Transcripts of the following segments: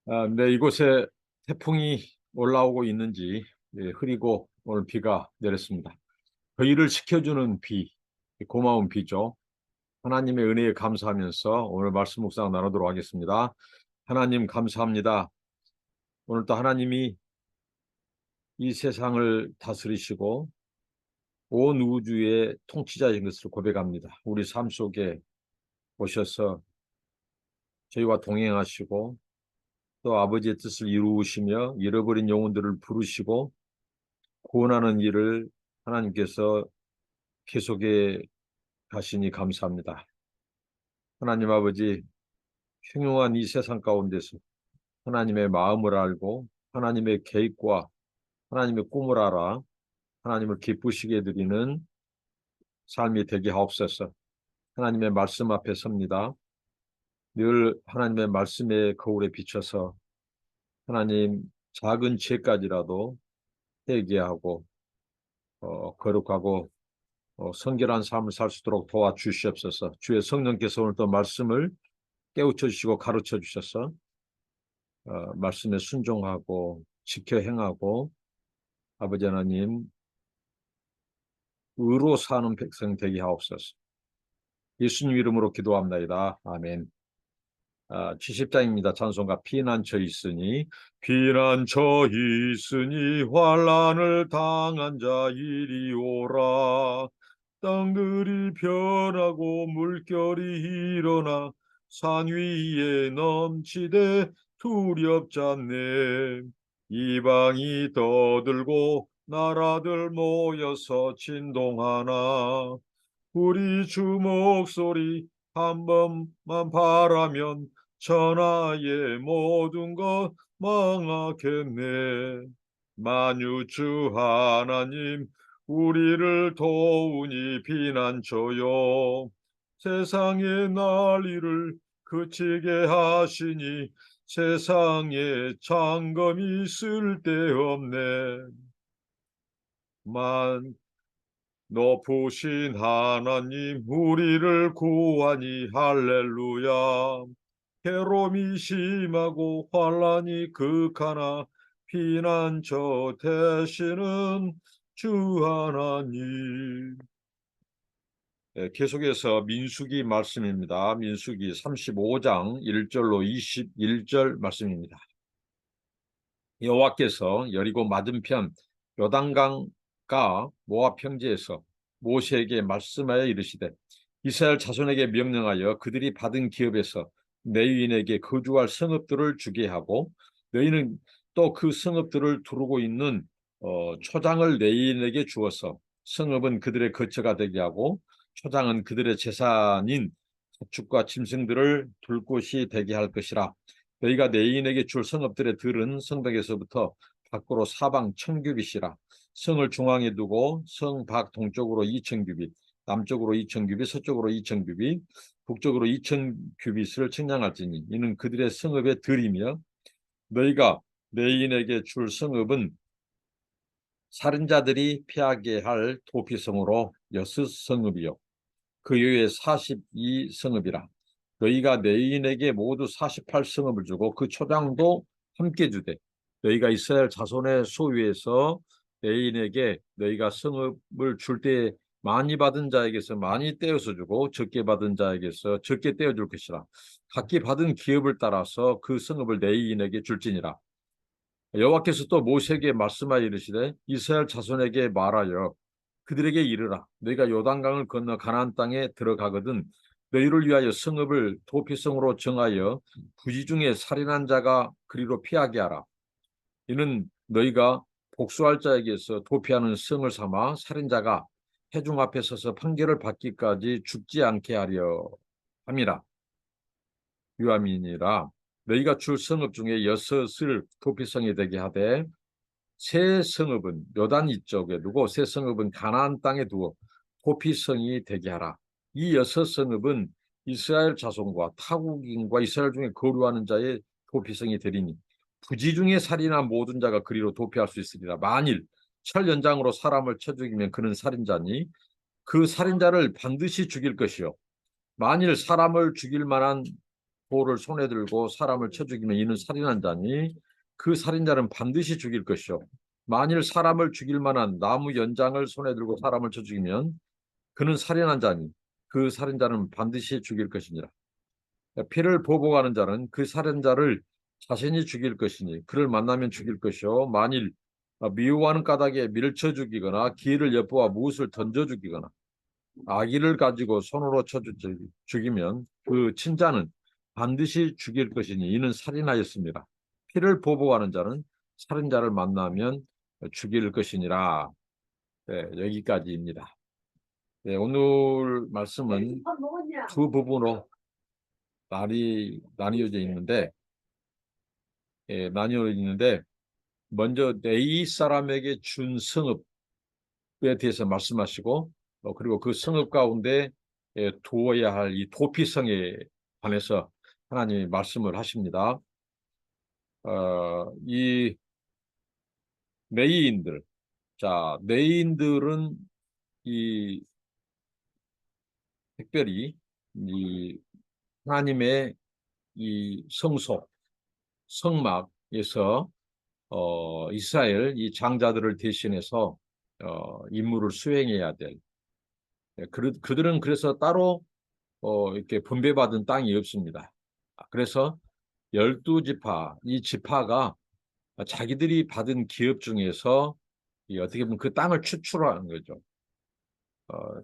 네, 이곳에 태풍이 올라오고 있는지 흐리고 오늘 비가 내렸습니다. 저희를 식혀주는 비, 고마운 비죠. 하나님의 은혜에 감사하면서 오늘 말씀 묵상 나누도록 하겠습니다. 하나님 감사합니다. 오늘 또 하나님이 이 세상을 다스리시고 온 우주의 통치자인 것을 고백합니다. 우리 삶 속에 오셔서 저희와 동행하시고 또 아버지의 뜻을 이루시며 잃어버린 영혼들을 부르시고 구원하는 일을 하나님께서 계속해 가시니 감사합니다. 하나님 아버지, 흉흉한 이 세상 가운데서 하나님의 마음을 알고 하나님의 계획과 하나님의 꿈을 알아 하나님을 기쁘시게 드리는 삶이 되게 하옵소서. 하나님의 말씀 앞에 섭니다. 늘 하나님의 말씀의 거울에 비춰서 하나님 작은 죄까지라도 회개하고 거룩하고 성결한 삶을 살 수 있도록 도와주시옵소서. 주의 성령께서 오늘 또 말씀을 깨우쳐 주시고 가르쳐 주셔서 말씀에 순종하고 지켜 행하고 아버지 하나님 의로 사는 백성 되게 하옵소서. 예수님 이름으로 기도합나이다. 아멘. 70장입니다. 찬송가 피난처 있으니 피난처 있으니 환난을 당한 자 이리 오라. 땅들이 변하고 물결이 일어나 산 위에 넘치되 두렵잖네. 이방이 떠들고 나라들 모여서 진동하나 우리 주 목소리 한 번만 바라면 천하의 모든 것 망하겠네. 만유주 하나님 우리를 도우니 피난처요. 세상의 난리를 그치게 하시니 세상에 장검이 쓸데없네. 높으신 하나님 우리를 구하니 할렐루야. 괴로움이 심하고 환난이 극하나 피난처 되시는 주 하나님. 계속해서 민수기 말씀입니다. 민수기 35장 1절로 21절 말씀입니다. 여호와께서 여리고 맞은편 요단강가 모압 평지에서 모세에게 말씀하여 이르시되 이스라엘 자손에게 명령하여 그들이 받은 기업에서 레위인에게 거주할 성읍들을 주게 하고 너희는 또 그 성읍들을 두르고 있는 초장을 레위인에게 주어서 성읍은 그들의 거처가 되게 하고 초장은 그들의 재산인 가축과 짐승들을 둘 곳이 되게 할 것이라. 너희가 레위인에게 줄 성읍들의 들은 성벽에서부터 밖으로 사방 1000규빗이라. 성을 중앙에 두고 성 밖 동쪽으로 2000규빗, 남쪽으로 2000규빗, 서쪽으로 2000규빗, 북쪽으로 2000규빗을 측량할지니 이는 그들의 성읍의 들이며 너희가 레위인에게 줄 성읍은 살인자들이 피하게 할 도피성으로 6성읍이요 그 외에 42성읍이라. 너희가 레위인에게 모두 48성읍을 주고 그 초장도 함께 주되 너희가 이스라엘 자손의 소유에서 레위인에게 너희가 성읍을 줄 때 많이 받은 자에게서 많이 떼어서 주고 적게 받은 자에게서 적게 떼어줄 것이라. 각기 받은 기업을 따라서 그 성읍을 레위인에게 줄지니라. 여호와께서 또 모세에게 말씀하여 이르시되 이스라엘 자손에게 말하여 그들에게 이르라. 너희가 요단강을 건너 가나안 땅에 들어가거든 너희를 위하여 성읍을 도피성으로 정하여 부지 중에 살인한 자가 그리로 피하게 하라. 이는 너희가 복수할 자에게서 도피하는 성을 삼아 살인자가 회중 앞에 서서 판결을 받기까지 죽지 않게 하려 함이라. 유함이니라. 너희가 줄 성읍 중에 6을 도피성이 되게 하되 새 성읍은 요단 이쪽에 두고 새 성읍은 가나안 땅에 두어 도피성이 되게 하라. 이 6성읍은 이스라엘 자손과 타국인과 이스라엘 중에 거류하는 자의 도피성이 되리니 부지 중에 살인한 모든 자가 그리로 도피할 수 있으리라. 만일 철 연장으로 사람을 쳐 죽이면 그는 살인자니 그 살인자를 반드시 죽일 것이요 만일 사람을 죽일 만한 돌을 손에 들고 사람을 쳐 죽이면 이는 살인한 자니 그 살인자는 반드시 죽일 것이요. 만일 사람을 죽일 만한 나무 연장을 손에 들고 사람을 쳐 죽이면 그는 살인한 자니 그 살인자는 반드시 죽일 것이니라. 피를 보복하는 자는 그 살인자를 자신이 죽일 것이니 그를 만나면 죽일 것이요. 만일 미워하는 까닭에 밀쳐 죽이거나 기회를 엿보아 무엇을 던져 죽이거나 아기를 가지고 손으로 쳐 죽이면 그 친자는 반드시 죽일 것이니 이는 살인하였습니다. 피를 보복하는 자는 살인자를 만나면 죽일 것이니라. 네, 여기까지입니다. 네, 오늘 말씀은 두 부분으로 나뉘어져 있는데, 먼저 네이 사람에게 준 성읍에 대해서 말씀하시고, 그리고 그 성읍 가운데 두어야 할 이 도피성에 관해서 하나님이 말씀을 하십니다. 이 네이인들, 네이인들은 이 특별히 이 하나님의 이 성소, 성막에서 이스라엘 이 장자들을 대신해서 임무를 수행해야 될. 그들은 그래서 따로 이렇게 분배받은 땅이 없습니다. 그래서 12지파, 이 지파가 자기들이 받은 기업 중에서 어떻게 보면 그 땅을 추출하는 거죠.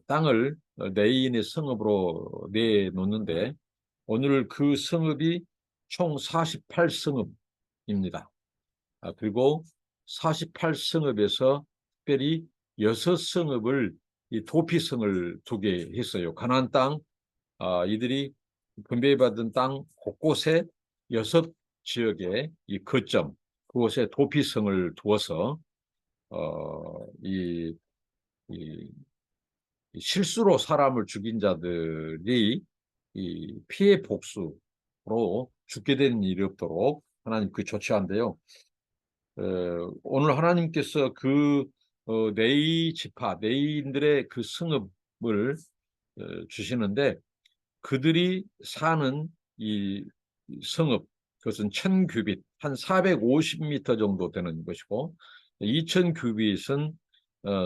땅을 내인의 성읍으로 내놓는데 오늘 그 성읍이 총 48성읍입니다. 그리고 48성읍에서 특별히 6성읍을 이 도피성을 두게 했어요. 가나안 땅, 이들이 분배받은 땅 곳곳에 6지역에 이 거점, 그곳에 도피성을 두어서 이 실수로 사람을 죽인 자들이 이 피해 복수로 죽게 되는 일이 없도록 하나님 그 조치한데요. 오늘 하나님께서 그 네이 지파, 네이인들의 그 성읍을 주시는데 그들이 사는 이 성읍, 그것은 1000규빗, 한 450m 정도 되는 것이고 2000규빗은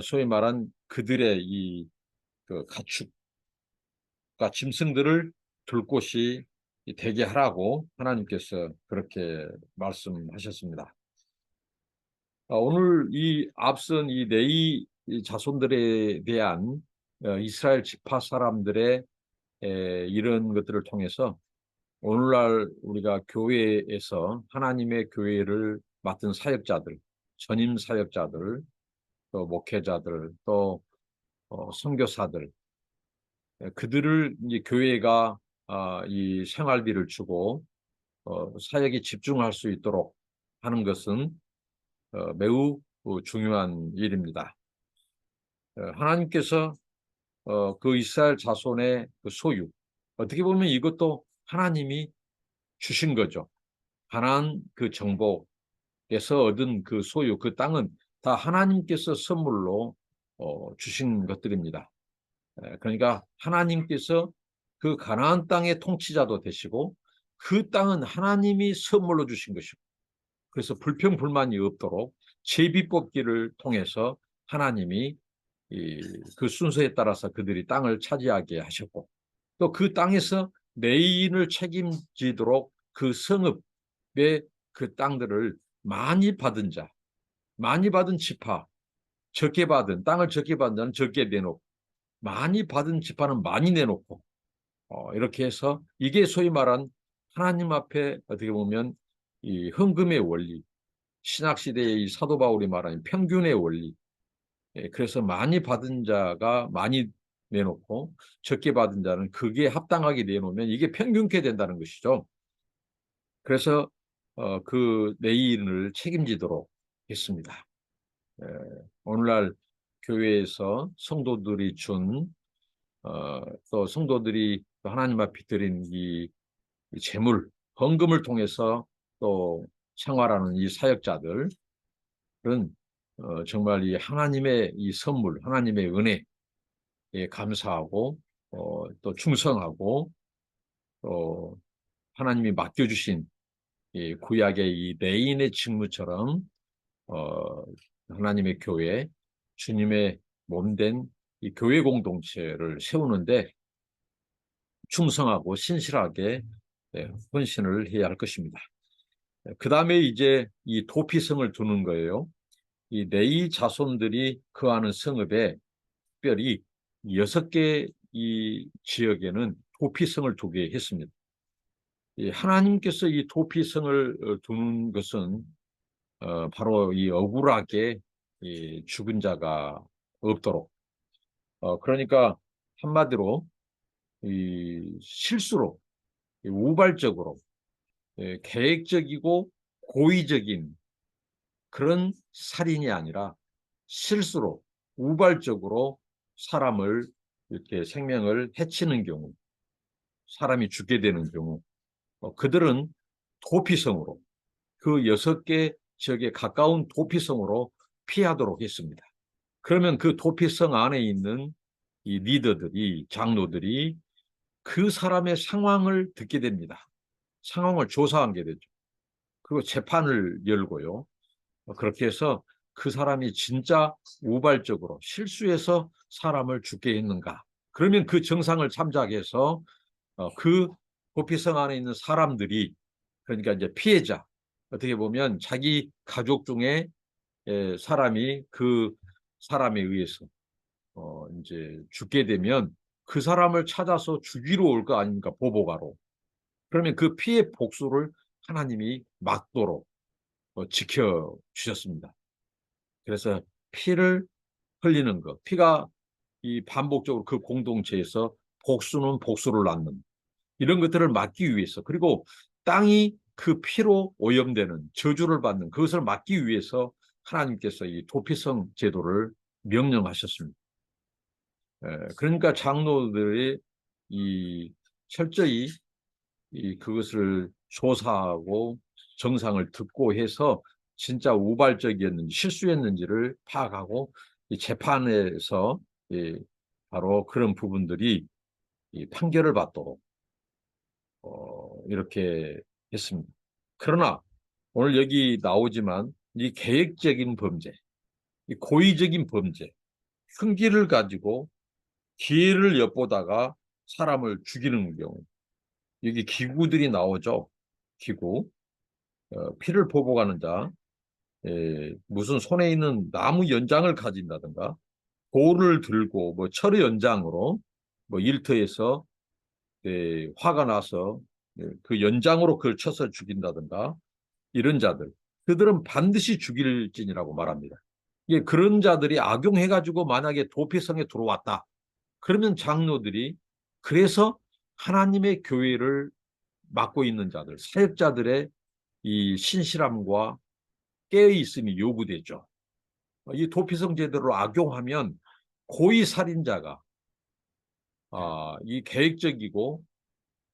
소위 말한 그들의 그 가축과 짐승들을 둘 곳이 되게 하라고 하나님께서 그렇게 말씀하셨습니다. 오늘 이 앞선 이 네이 자손들에 대한 이스라엘 지파 사람들의 이런 것들을 통해서 오늘날 우리가 교회에서 하나님의 교회를 맡은 사역자들, 전임 사역자들, 또 목회자들, 또 선교사들, 그들을 이제 교회가 이 생활비를 주고 사역에 집중할 수 있도록 하는 것은 매우 중요한 일입니다. 하나님께서 그 이스라엘 자손의 그 소유, 어떻게 보면 이것도 하나님이 주신 거죠. 가나안 그 정복에서 얻은 그 소유, 그 땅은 다 하나님께서 선물로 주신 것들입니다. 그러니까 하나님께서 그 가나안 땅의 통치자도 되시고 그 땅은 하나님이 선물로 주신 것이고 그래서 불평불만이 없도록 제비뽑기를 통해서 하나님이 그 순서에 따라서 그들이 땅을 차지하게 하셨고 또 그 땅에서 내인을 책임지도록 그 성읍의 그 땅들을 많이 받은 자, 많이 받은 지파, 적게 받은 땅을 적게 받은 자는 적게 내놓고 많이 받은 지파는 많이 내놓고 이렇게 해서 이게 소위 말한 하나님 앞에 어떻게 보면 이 헌금의 원리, 신학시대의 이 사도 바울이 말하는 평균의 원리. 그래서 많이 받은 자가 많이 내놓고 적게 받은 자는 그게 합당하게 내놓으면 이게 평균케 된다는 것이죠. 그래서 그 내인을 책임지도록 했습니다. 오늘날 교회에서 성도들이 또 성도들이 하나님 앞에 드린 이 재물, 헌금을 통해서 또 생활하는 이 사역자들은 정말 이 하나님의 이 선물, 하나님의 은혜에 감사하고 또 충성하고 하나님이 맡겨주신 이 구약의 이 레인의 직무처럼 하나님의 교회, 주님의 몸된 이 교회 공동체를 세우는데 충성하고 신실하게 헌신을 해야 할 것입니다. 그 다음에 이제 이 도피성을 두는 거예요. 이 레위 자손들이 거하는 성읍에 특별히 6개 이 지역에는 도피성을 두게 했습니다. 하나님께서 이 도피성을 두는 것은 바로 이 억울하게 이 죽은 자가 없도록 그러니까 한마디로 이 실수로 우발적으로 계획적이고 고의적인 그런 살인이 아니라 실수로 우발적으로 사람을 이렇게 생명을 해치는 경우, 사람이 죽게 되는 경우, 그들은 도피성으로 그 6개 지역에 가까운 도피성으로 피하도록 했습니다. 그러면 그 도피성 안에 있는 이 리더들이, 장로들이 그 사람의 상황을 듣게 됩니다. 상황을 조사하게 되죠. 그리고 재판을 열고요. 그렇게 해서 그 사람이 진짜 우발적으로 실수해서 사람을 죽게 했는가. 그러면 그 정상을 참작해서 그 도피성 안에 있는 사람들이 그러니까 이제 피해자 어떻게 보면 자기 가족 중에 사람이 그 사람에 의해서 이제 죽게 되면 그 사람을 찾아서 죽이러 올 거 아닙니까? 보복하러. 그러면 그 피해 복수를 하나님이 막도록 지켜주셨습니다. 그래서 피를 흘리는 것, 피가 이 반복적으로 그 공동체에서 복수는 복수를 낳는 이런 것들을 막기 위해서 그리고 땅이 그 피로 오염되는 저주를 받는 그것을 막기 위해서 하나님께서 이 도피성 제도를 명령하셨습니다. 그러니까 장로들이 이 철저히 그것을 조사하고 정상을 듣고 해서 진짜 우발적이었는지 실수였는지를 파악하고 이 재판에서 바로 그런 부분들이 판결을 받도록 이렇게 했습니다. 그러나 오늘 여기 나오지만 이 계획적인 범죄, 이 고의적인 범죄, 흉기를 가지고 기회를 엿보다가 사람을 죽이는 경우 여기 기구들이 나오죠. 기구. 피를 보복하는 자, 무슨 손에 있는 나무 연장을 가진다든가, 돌을 들고 뭐 철의 연장으로 뭐 일터에서 화가 나서 그 연장으로 그걸 쳐서 죽인다든가 이런 자들, 그들은 반드시 죽일진이라고 말합니다. 그런 자들이 악용해가지고 만약에 도피성에 들어왔다. 그러면 장로들이 그래서 하나님의 교회를 맡고 있는 자들, 사역자들의 이 신실함과 깨어있음이 요구되죠. 이 도피성 제도를 악용하면 고의 살인자가 이 계획적이고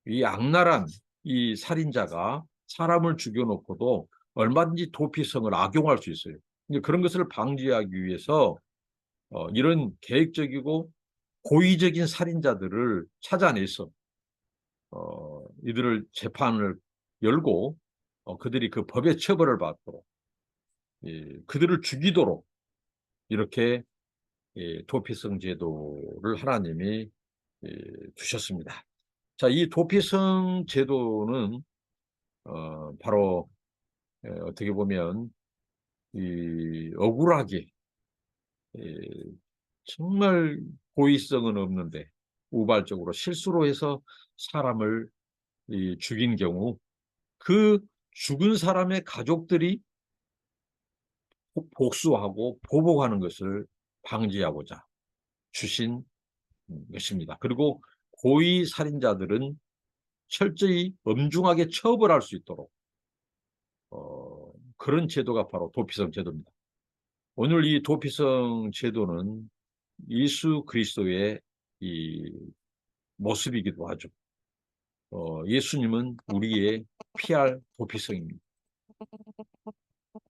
이 악랄한 이 살인자가 사람을 죽여놓고도 얼마든지 도피성을 악용할 수 있어요. 그런 것을 방지하기 위해서 이런 계획적이고 고의적인 살인자들을 찾아내서 이들을 재판을 열고 그들이 그 법의 처벌을 받도록 그들을 죽이도록 이렇게 도피성 제도를 하나님이 두셨습니다. 자, 이 도피성 제도는 바로 어떻게 보면 이 억울하게 정말 고의성은 없는데 우발적으로 실수로 해서 사람을 죽인 경우 그 죽은 사람의 가족들이 복수하고 보복하는 것을 방지하고자 주신 것입니다. 그리고 고의 살인자들은 철저히 엄중하게 처벌할 수 있도록 그런 제도가 바로 도피성 제도입니다. 오늘 이 도피성 제도는 예수 그리스도의 이 모습이기도 하죠. 예수님은 우리의 피할 도피성입니다.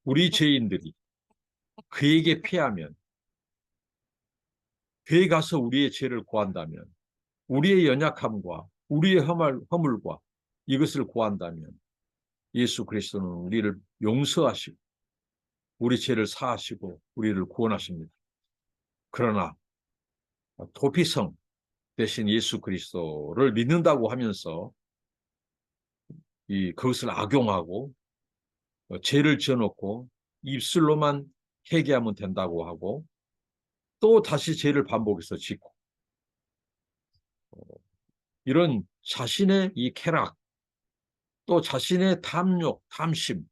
우리 죄인들이 그에게 피하면 그에 가서 우리의 죄를 고한다면 우리의 연약함과 우리의 허물과 이것을 구한다면 예수 그리스도는 우리를 용서하시고 우리 죄를 사하시고 우리를 구원하십니다. 그러나 도피성 대신 예수 그리스도를 믿는다고 하면서 그것을 악용하고 죄를 지어놓고 입술로만 회개하면 된다고 하고 또 다시 죄를 반복해서 짓고 이런 자신의 이 쾌락 또 자신의 탐욕, 탐심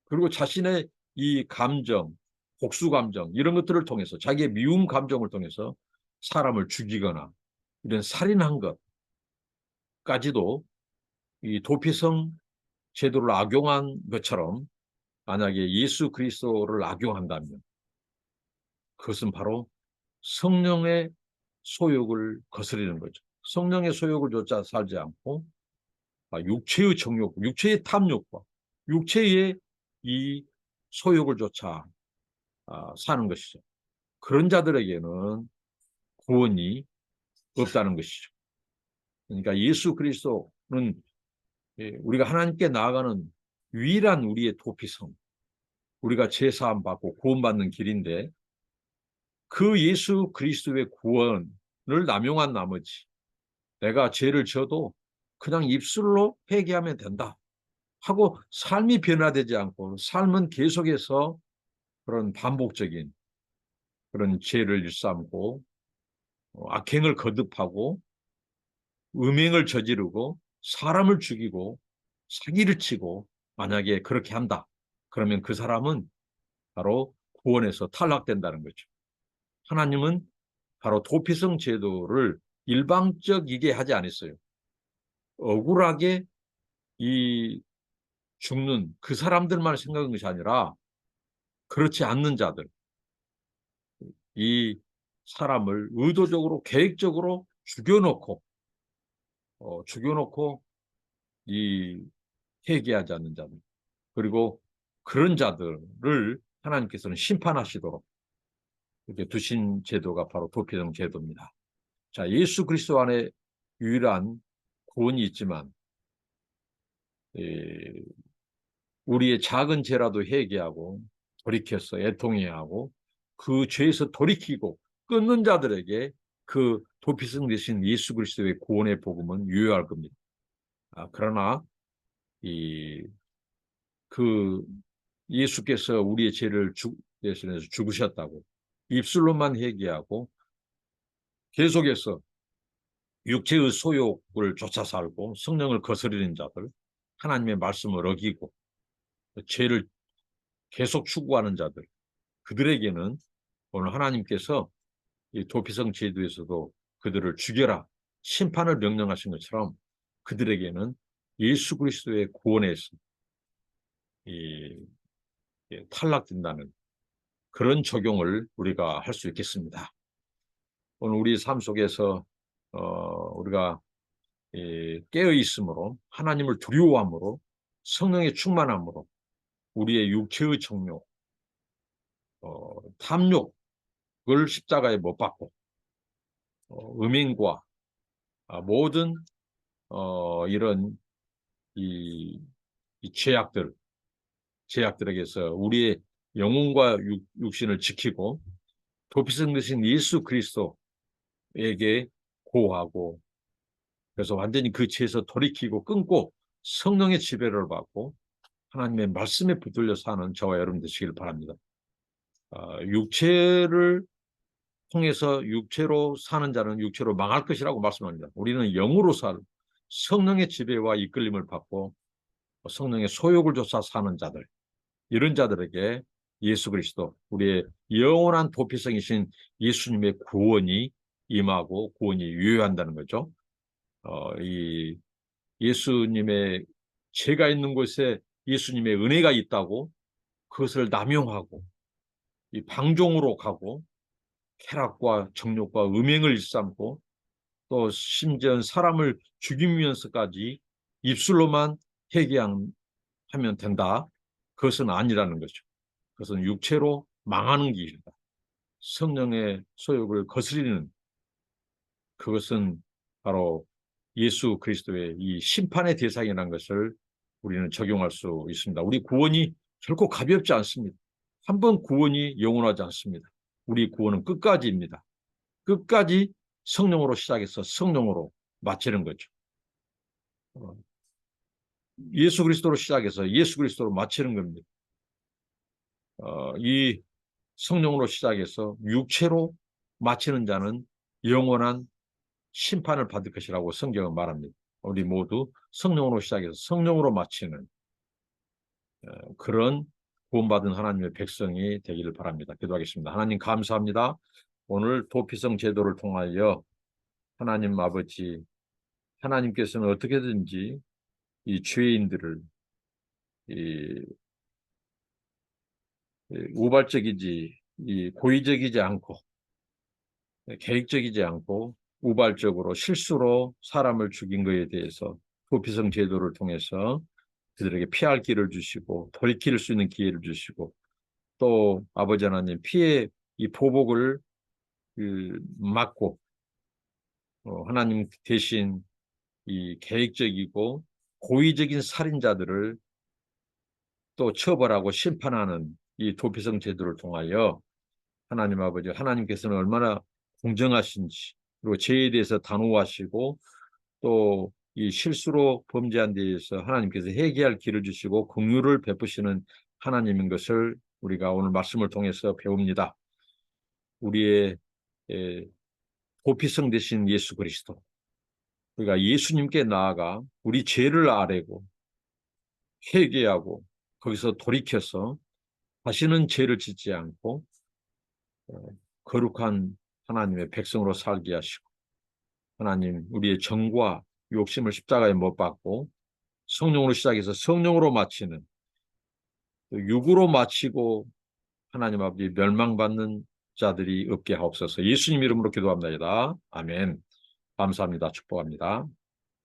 그리고 자신의 이 감정, 복수 감정 이런 것들을 통해서 자기의 미움 감정을 통해서 사람을 죽이거나 이런 살인한 것까지도 이 도피성 제도를 악용한 것처럼 만약에 예수 그리스도를 악용한다면 그것은 바로 성령의 소욕을 거스르는 거죠. 성령의 소욕을 조차 살지 않고 육체의 정욕, 육체의 탐욕과 육체의 이 소욕을 조차 사는 것이죠. 그런 자들에게는 구원이 없다는 것이죠. 그러니까 예수 그리스도는 우리가 하나님께 나아가는 유일한 우리의 도피성, 우리가 죄사함 받고 구원받는 길인데 그 예수 그리스도의 구원을 남용한 나머지 내가 죄를 져도 그냥 입술로 회개하면 된다 하고 삶이 변화되지 않고 삶은 계속해서 그런 반복적인 그런 죄를 일삼고 악행을 거듭하고 음행을 저지르고 사람을 죽이고 사기를 치고 만약에 그렇게 한다. 그러면 그 사람은 바로 구원에서 탈락된다는 거죠. 하나님은 바로 도피성 제도를 일방적이게 하지 않았어요. 억울하게 이 죽는 그 사람들만 생각한 것이 아니라 그렇지 않는 자들, 이 사람을 의도적으로 계획적으로 죽여놓고 이 회개하지 않는 자들 그리고 그런 자들을 하나님께서는 심판하시도록 이렇게 두신 제도가 바로 도피성 제도입니다. 자, 예수 그리스도 안에 유일한 구원이 있지만 우리의 작은 죄라도 회개하고 돌이켜서 애통해야 하고 그 죄에서 돌이키고 끊는 자들에게 그 도피성 되신 예수 그리스도의 구원의 복음은 유효할 겁니다. 그러나 그 예수께서 우리의 죄를 대신해서 죽으셨다고 입술로만 회개하고 계속해서 육체의 소욕을 쫓아 살고 성령을 거스르는 자들, 하나님의 말씀을 어기고 죄를 계속 추구하는 자들, 그들에게는 오늘 하나님께서 이 도피성 제도에서도 그들을 죽여라 심판을 명령하신 것처럼 그들에게는 예수 그리스도의 구원에서 탈락된다는 그런 적용을 우리가 할 수 있겠습니다. 오늘 우리 삶 속에서 우리가 깨어 있으므로 하나님을 두려워함으로 성령의 충만함으로 우리의 육체의 정욕, 탐욕을 십자가에 못 박고 음행과 모든 이런 이 죄악들에게서 우리의 영혼과 육신을 지키고 도피성 되신 예수 그리스도에게 고하고 그래서 완전히 그 죄에서 돌이키고 끊고 성령의 지배를 받고 하나님의 말씀에 붙들려 사는 저와 여러분 되시길 바랍니다. 육체를 통해서 육체로 사는 자는 육체로 망할 것이라고 말씀합니다. 우리는 영으로 성령의 지배와 이끌림을 받고 성령의 소욕을 조사 사는 자들 이런 자들에게 예수 그리스도 우리의 영원한 도피성이신 예수님의 구원이 임하고 구원이 유효한다는 거죠. 이 예수님의 죄가 있는 곳에 예수님의 은혜가 있다고 그것을 남용하고 이 방종으로 가고 쾌락과 정욕과 음행을 일삼고 또 심지어 사람을 죽이면서까지 입술로만 회개하면 된다. 그것은 아니라는 거죠. 그것은 육체로 망하는 길이다. 성령의 소욕을 거스리는 그것은 바로 예수 그리스도의 이 심판의 대상이라는 것을 우리는 적용할 수 있습니다. 우리 구원이 결코 가볍지 않습니다. 한 번 구원이 영원하지 않습니다. 우리 구원은 끝까지입니다. 끝까지 성령으로 시작해서 성령으로 마치는 거죠. 예수 그리스도로 시작해서 예수 그리스도로 마치는 겁니다. 이 성령으로 시작해서 육체로 마치는 자는 영원한 심판을 받을 것이라고 성경은 말합니다. 우리 모두 성령으로 시작해서 성령으로 마치는 그런 구원받은 하나님의 백성이 되기를 바랍니다. 기도하겠습니다. 하나님 감사합니다. 오늘 도피성 제도를 통하여 하나님 아버지, 하나님께서는 어떻게든지 이 죄인들을 이 우발적이지 고의적이지 않고 계획적이지 않고 우발적으로 실수로 사람을 죽인 것에 대해서 도피성 제도를 통해서 그들에게 피할 길을 주시고 돌이킬 수 있는 기회를 주시고 또 아버지 하나님 피해 이 보복을 막고 하나님 대신 이 계획적이고 고의적인 살인자들을 또 처벌하고 심판하는 이 도피성 제도를 통하여 하나님 아버지 하나님께서는 얼마나 공정하신지 그리고 죄에 대해서 단호하시고 또 이 실수로 범죄한 데 대해서 하나님께서 회개할 길을 주시고 긍휼을 베푸시는 하나님인 것을 우리가 오늘 말씀을 통해서 배웁니다. 우리의 도피성 되신 예수 그리스도 우리가 예수님께 나아가 우리 죄를 아뢰고 회개하고 거기서 돌이켜서 다시는 죄를 짓지 않고 거룩한 하나님의 백성으로 살게 하시고 하나님 우리의 정과 욕심을 십자가에 못 박고 성령으로 시작해서 성령으로 마치는 육으로 마치고 하나님 아버지 멸망받는 자들이 없게 하옵소서. 예수님 이름으로 기도합니다. 아멘. 감사합니다. 축복합니다.